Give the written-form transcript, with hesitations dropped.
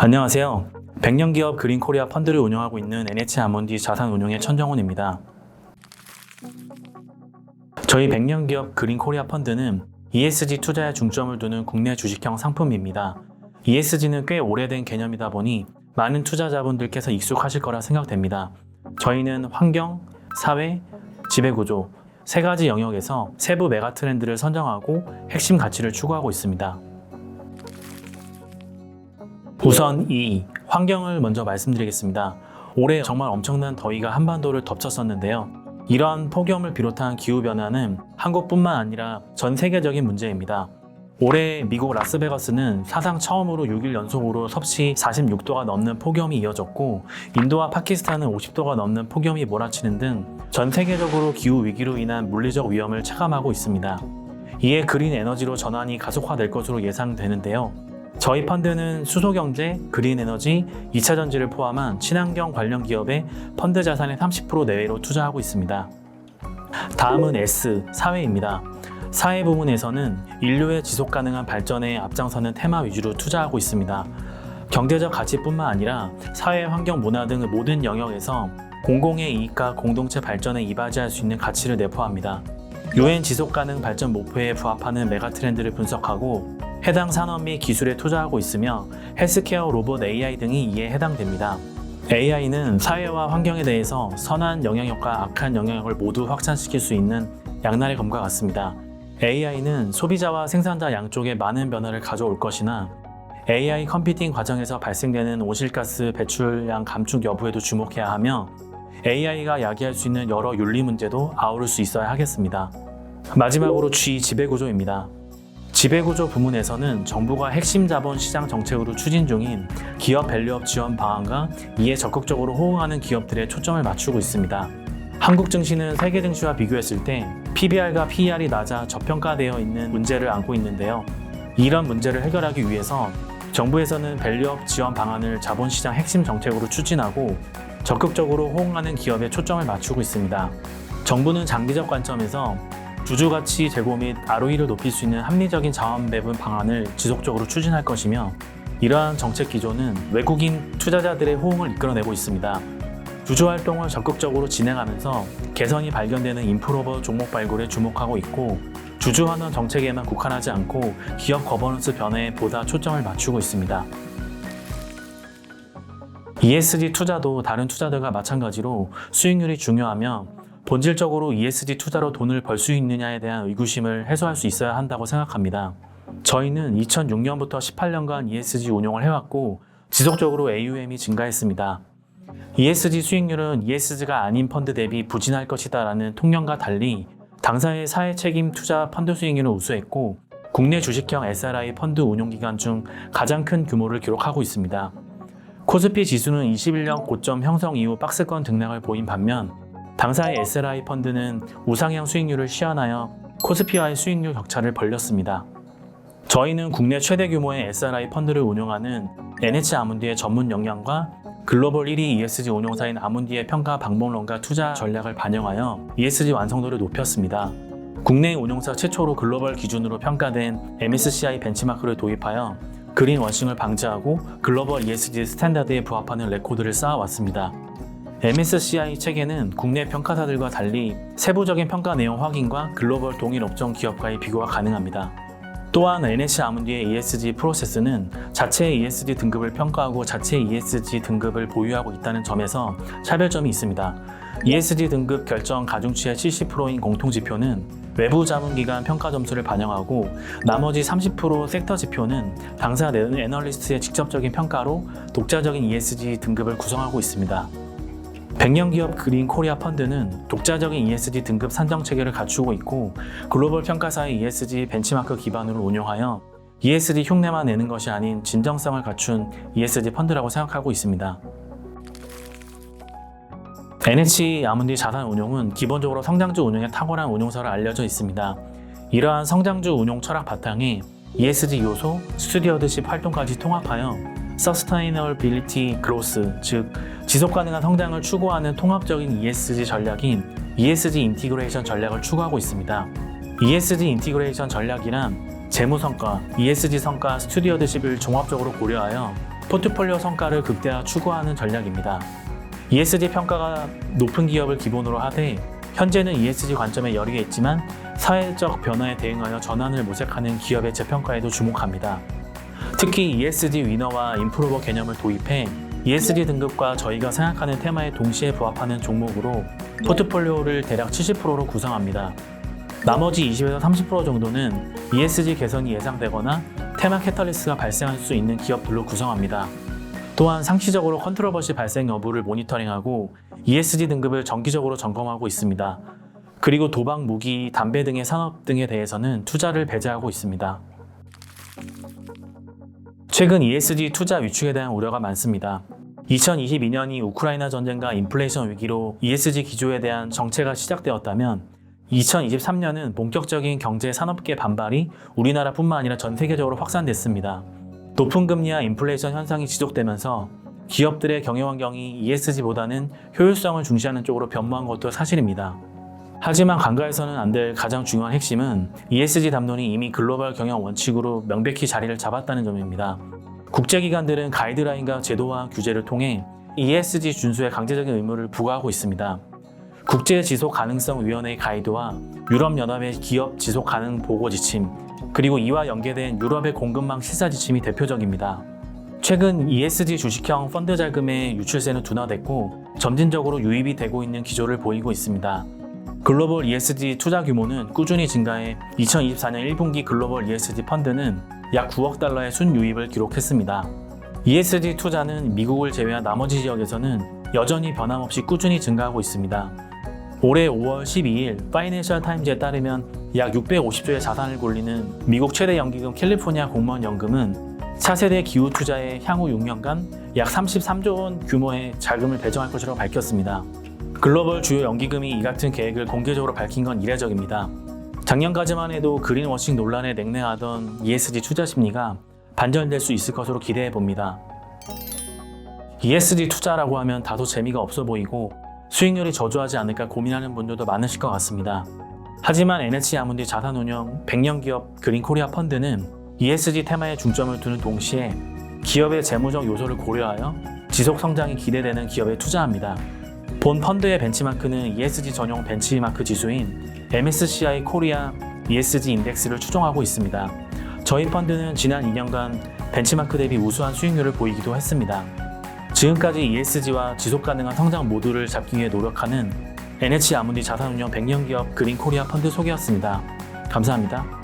안녕하세요. 100년 기업 그린코리아 펀드를 운영하고 있는 NH아몬디 자산운용의 천정훈입니다. 저희 100년 기업 그린코리아 펀드는 ESG 투자에 중점을 두는 국내 주식형 상품입니다. ESG는 꽤 오래된 개념이다 보니 많은 투자자분들께서 익숙하실 거라 생각됩니다. 저희는 환경, 사회, 지배구조 세 가지 영역에서 세부 메가 트렌드를 선정하고 핵심 가치를 추구하고 있습니다. 우선 환경을 먼저 말씀드리겠습니다. 올해 정말 엄청난 더위가 한반도를 덮쳤었는데요. 이러한 폭염을 비롯한 기후변화는 한국뿐만 아니라 전 세계적인 문제입니다. 올해 미국 라스베가스는 사상 처음으로 6일 연속으로 섭씨 46도가 넘는 폭염이 이어졌고, 인도와 파키스탄은 50도가 넘는 폭염이 몰아치는 등 전 세계적으로 기후 위기로 인한 물리적 위험을 체감하고 있습니다. 이에 그린 에너지로 전환이 가속화될 것으로 예상되는데요. 저희 펀드는 수소경제, 그린에너지, 2차전지를 포함한 친환경 관련 기업에 펀드 자산의 30% 내외로 투자하고 있습니다. 다음은 S, 사회입니다. 사회 부문에서는 인류의 지속가능한 발전에 앞장서는 테마 위주로 투자하고 있습니다. 경제적 가치뿐만 아니라 사회, 환경, 문화 등 모든 영역에서 공공의 이익과 공동체 발전에 이바지할 수 있는 가치를 내포합니다. UN 지속가능 발전 목표에 부합하는 메가트렌드를 분석하고 해당 산업 및 기술에 투자하고 있으며 헬스케어, 로봇, AI 등이 이에 해당됩니다. AI는 사회와 환경에 대해서 선한 영향력과 악한 영향력을 모두 확산시킬 수 있는 양날의 검과 같습니다. AI는 소비자와 생산자 양쪽에 많은 변화를 가져올 것이나 AI 컴퓨팅 과정에서 발생되는 온실가스 배출량 감축 여부에도 주목해야 하며 AI가 야기할 수 있는 여러 윤리 문제도 아우를 수 있어야 하겠습니다. 마지막으로 G, 지배구조입니다. 지배구조 부문에서는 정부가 핵심 자본 시장 정책으로 추진 중인 기업 밸류업 지원 방안과 이에 적극적으로 호응하는 기업들에 초점을 맞추고 있습니다. 한국 증시는 세계 증시와 비교했을 때 PBR과 PER이 낮아 저평가되어 있는 문제를 안고 있는데요. 이런 문제를 해결하기 위해서 정부에서는 밸류업 지원 방안을 자본시장 핵심 정책으로 추진하고 적극적으로 호응하는 기업에 초점을 맞추고 있습니다. 정부는 장기적 관점에서 주주가치 제고 및 ROE를 높일 수 있는 합리적인 자원 배분 방안을 지속적으로 추진할 것이며, 이러한 정책 기조는 외국인 투자자들의 호응을 이끌어내고 있습니다. 주주 활동을 적극적으로 진행하면서 개선이 발견되는 인프로버 종목 발굴에 주목하고 있고, 주주 환원 정책에만 국한하지 않고 기업 거버넌스 변화에 보다 초점을 맞추고 있습니다. ESG 투자도 다른 투자들과 마찬가지로 수익률이 중요하며 본질적으로 ESG 투자로 돈을 벌 수 있느냐에 대한 의구심을 해소할 수 있어야 한다고 생각합니다. 저희는 2006년부터 18년간 ESG 운용을 해왔고 지속적으로 AUM이 증가했습니다. ESG 수익률은 ESG가 아닌 펀드 대비 부진할 것이다 라는 통념과 달리 당사의 사회 책임 투자 펀드 수익률은 우수했고 국내 주식형 SRI 펀드 운용기간 중 가장 큰 규모를 기록하고 있습니다. 코스피 지수는 21년 고점 형성 이후 박스권 등락을 보인 반면 당사의 SRI 펀드는 우상향 수익률을 시현하여 코스피와의 수익률 격차를 벌렸습니다. 저희는 국내 최대 규모의 SRI 펀드를 운용하는 NH아몬디의 전문 역량과 글로벌 1위 ESG 운용사인 아몬디의 평가 방법론과 투자 전략을 반영하여 ESG 완성도를 높였습니다. 국내 운용사 최초로 글로벌 기준으로 평가된 MSCI 벤치마크를 도입하여 그린 워싱을 방지하고 글로벌 ESG 스탠다드에 부합하는 레코드를 쌓아왔습니다. MSCI 체계는 국내 평가사들과 달리 세부적인 평가 내용 확인과 글로벌 동일 업종 기업과의 비교가 가능합니다. 또한 NH아몬디의 ESG 프로세스는 자체의 ESG 등급을 평가하고 자체의 ESG 등급을 보유하고 있다는 점에서 차별점이 있습니다. ESG 등급 결정 가중치의 70%인 공통지표는 외부 자문기관 평가 점수를 반영하고 나머지 30% 섹터 지표는 당사 내 애널리스트의 직접적인 평가로 독자적인 ESG 등급을 구성하고 있습니다. 100년 기업 그린 코리아 펀드는 독자적인 ESG 등급 산정 체계를 갖추고 있고 글로벌 평가사의 ESG 벤치마크 기반으로 운용하여 ESG 흉내만 내는 것이 아닌 진정성을 갖춘 ESG 펀드라고 생각하고 있습니다. NH아몬디 자산운용은 기본적으로 성장주 운용에 탁월한 운용사로 알려져 있습니다. 이러한 성장주 운용 철학 바탕에 ESG 요소, 스튜디어드십 활동까지 통합하여 Sustainability Growth, 즉 지속가능한 성장을 추구하는 통합적인 ESG 전략인 ESG 인티그레이션 전략을 추구하고 있습니다. ESG 인티그레이션 전략이란 재무성과, ESG 성과, 스튜디어드십을 종합적으로 고려하여 포트폴리오 성과를 극대화 추구하는 전략입니다. ESG 평가가 높은 기업을 기본으로 하되 현재는 ESG 관점에 여리게 있지만 사회적 변화에 대응하여 전환을 모색하는 기업의 재평가에도 주목합니다. 특히 ESG 위너와 임프로버 개념을 도입해 ESG 등급과 저희가 생각하는 테마에 동시에 부합하는 종목으로 포트폴리오를 대략 70%로 구성합니다. 나머지 20에서 30% 정도는 ESG 개선이 예상되거나 테마 캐탈리스트가 발생할 수 있는 기업들로 구성합니다. 또한 상시적으로 컨트로버시 발생 여부를 모니터링하고 ESG 등급을 정기적으로 점검하고 있습니다. 그리고 도박, 무기, 담배 등의 산업 등에 대해서는 투자를 배제하고 있습니다. 최근 ESG 투자 위축에 대한 우려가 많습니다. 2022년이 우크라이나 전쟁과 인플레이션 위기로 ESG 기조에 대한 정체가 시작되었다면 2023년은 본격적인 경제 산업계 반발이 우리나라뿐만 아니라 전 세계적으로 확산됐습니다. 높은 금리와 인플레이션 현상이 지속되면서 기업들의 경영 환경이 ESG보다는 효율성을 중시하는 쪽으로 변모한 것도 사실입니다. 하지만 간과해서는 안 될 가장 중요한 핵심은 ESG 담론이 이미 글로벌 경영 원칙으로 명백히 자리를 잡았다는 점입니다. 국제기관들은 가이드라인과 제도와 규제를 통해 ESG 준수에 강제적인 의무를 부과하고 있습니다. 국제지속가능성위원회의 가이드와 유럽연합의 기업 지속가능 보고 지침, 그리고 이와 연계된 유럽의 공급망 시사 지침이 대표적입니다. 최근 ESG 주식형 펀드 자금의 유출세는 둔화됐고 점진적으로 유입이 되고 있는 기조를 보이고 있습니다. 글로벌 ESG 투자 규모는 꾸준히 증가해 2024년 1분기 글로벌 ESG 펀드는 약 9억 달러의 순유입을 기록했습니다. ESG 투자는 미국을 제외한 나머지 지역에서는 여전히 변함없이 꾸준히 증가하고 있습니다. 올해 5월 12일 파이낸셜 타임즈에 따르면 약 650조의 자산을 굴리는 미국 최대 연기금 캘리포니아 공무원 연금은 차세대 기후 투자에 향후 6년간 약 33조 원 규모의 자금을 배정할 것이라고 밝혔습니다. 글로벌 주요 연기금이 이 같은 계획을 공개적으로 밝힌 건 이례적입니다. 작년까지만 해도 그린워싱 논란에 냉랭하던 ESG 투자 심리가 반전될 수 있을 것으로 기대해 봅니다. ESG 투자라고 하면 다소 재미가 없어 보이고 수익률이 저조하지 않을까 고민하는 분들도 많으실 것 같습니다. 하지만 NH 아문디 자산운용 100년 기업 그린코리아 펀드는 ESG 테마에 중점을 두는 동시에 기업의 재무적 요소를 고려하여 지속 성장이 기대되는 기업에 투자합니다. 본 펀드의 벤치마크는 ESG 전용 벤치마크 지수인 MSCI 코리아 ESG 인덱스를 추종하고 있습니다. 저희 펀드는 지난 2년간 벤치마크 대비 우수한 수익률을 보이기도 했습니다. 지금까지 ESG와 지속가능한 성장 모두를 잡기 위해 노력하는 NH 아문디 자산운용 100년 기업 그린코리아 펀드 소개였습니다. 감사합니다.